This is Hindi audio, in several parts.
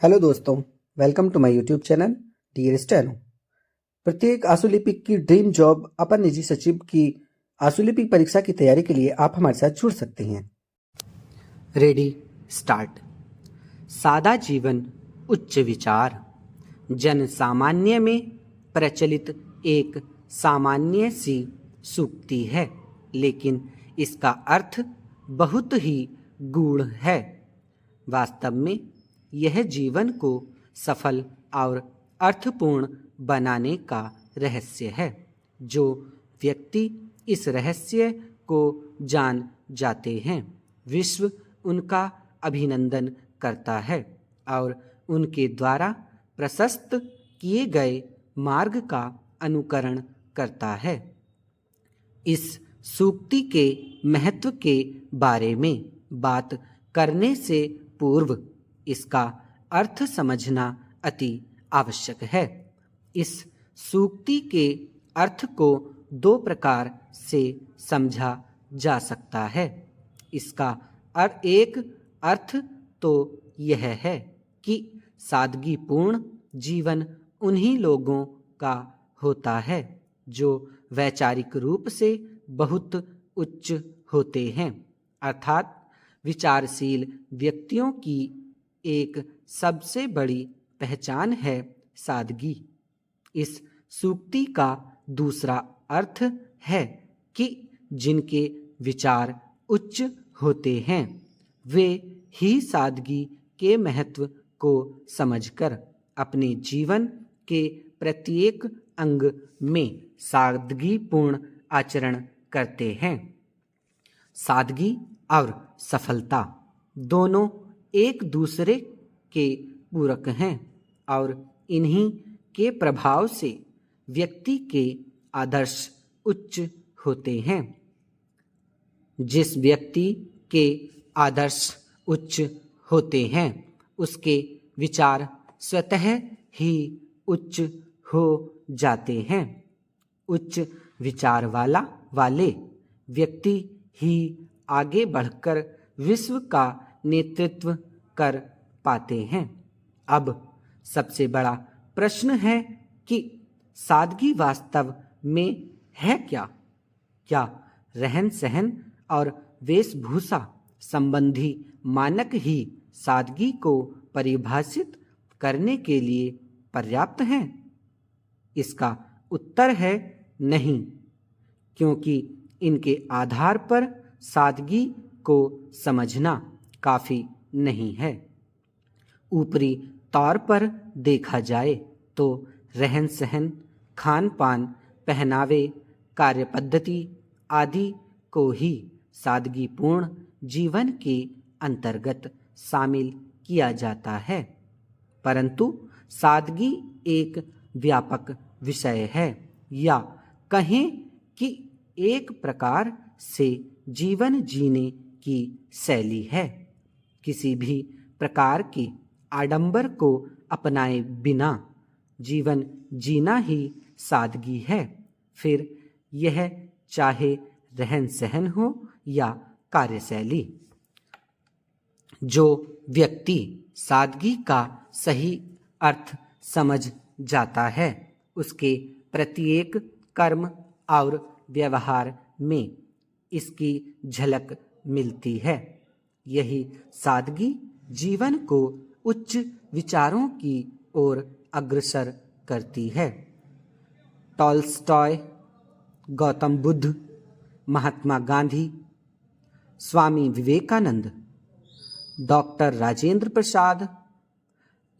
हेलो दोस्तों, welcome to my YouTube channel dear steno. प्रत्येक आशुलिपिक की ड्रीम जॉब अपर निजी सचिव की आशुलिपिक परीक्षा की तैयारी के लिए आप हमारे साथ जुड़ सकते हैं। Ready start. सादा जीवन उच्च विचार जन सामान्य में प्रचलित एक सामान्य सी सूक्ति है, लेकिन इसका अर्थ बहुत ही गूढ़ है। वास्तव में यह जीवन को सफल और अर्थपूर्ण बनाने का रहस्य है। जो व्यक्ति इस रहस्य को जान जाते हैं, विश्व उनका अभिनंदन करता है और उनके द्वारा प्रशस्त किए गए मार्ग का अनुकरण करता है। इस सूक्ति के महत्व के बारे में बात करने से पूर्व इसका अर्थ समझना अति आवश्यक है। इस सूक्ति के अर्थ को दो प्रकार से समझा जा सकता है। इसका एक अर्थ तो यह है कि सादगीपूर्ण जीवन उन्हीं लोगों का होता है जो वैचारिक रूप से बहुत उच्च होते हैं, अर्थात विचारशील व्यक्तियों की एक सबसे बड़ी पहचान है सादगी। इस सूक्ति का दूसरा अर्थ है कि जिनके विचार उच्च होते हैं वे ही सादगी के महत्व को समझकर अपने जीवन के प्रत्येक अंग में सादगीपूर्ण आचरण करते हैं। सादगी और सफलता दोनों एक दूसरे के पूरक हैं और इन्हीं के प्रभाव से व्यक्ति के आदर्श उच्च होते हैं। जिस व्यक्ति के आदर्श उच्च होते हैं उसके विचार स्वतः ही उच्च हो जाते हैं। उच्च विचार वाले व्यक्ति ही आगे बढ़कर विश्व का नेतृत्व कर पाते हैं। अब सबसे बड़ा प्रश्न है कि सादगी वास्तव में है क्या? क्या रहन सहन और वेशभूषा संबंधी मानक ही सादगी को परिभाषित करने के लिए पर्याप्त हैं? इसका उत्तर है नहीं, क्योंकि इनके आधार पर सादगी को समझना काफी नहीं है। ऊपरी तौर पर देखा जाए तो रहन सहन, खान पान, पहनावे, कार्यपद्धति आदि को ही सादगीपूर्ण जीवन के अंतर्गत शामिल किया जाता है। परंतु सादगी एक व्यापक विषय है, या कहें कि एक प्रकार से जीवन जीने की शैली है। किसी भी प्रकार के आडंबर को अपनाए बिना जीवन जीना ही सादगी है। फिर यह चाहे रहन सहन हो या कार्यशैली। जो व्यक्ति सादगी का सही अर्थ समझ जाता है उसके प्रत्येक कर्म और व्यवहार में इसकी झलक मिलती है। यही सादगी जीवन को उच्च विचारों की ओर अग्रसर करती है। टॉल्स्टॉय, गौतम बुद्ध, महात्मा गांधी, स्वामी विवेकानंद, डॉक्टर राजेंद्र प्रसाद,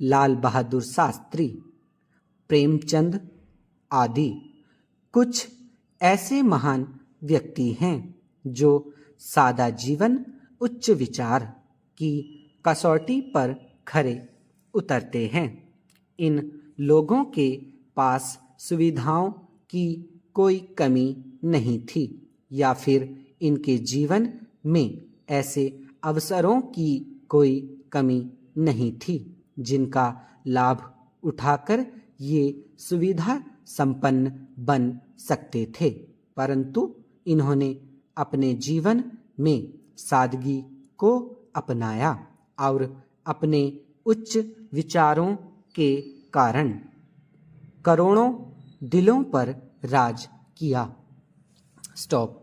लाल बहादुर शास्त्री, प्रेमचंद आदि कुछ ऐसे महान व्यक्ति हैं जो सादा जीवन उच्च विचार की कसौटी पर खरे उतरते हैं। इन लोगों के पास सुविधाओं की कोई कमी नहीं थी, या फिर इनके जीवन में ऐसे अवसरों की कोई कमी नहीं थी जिनका लाभ उठाकर ये सुविधा संपन्न बन सकते थे। परंतु इन्होंने अपने जीवन में सादगी को अपनाया और अपने उच्च विचारों के कारण करोड़ों दिलों पर राज किया। स्टॉप।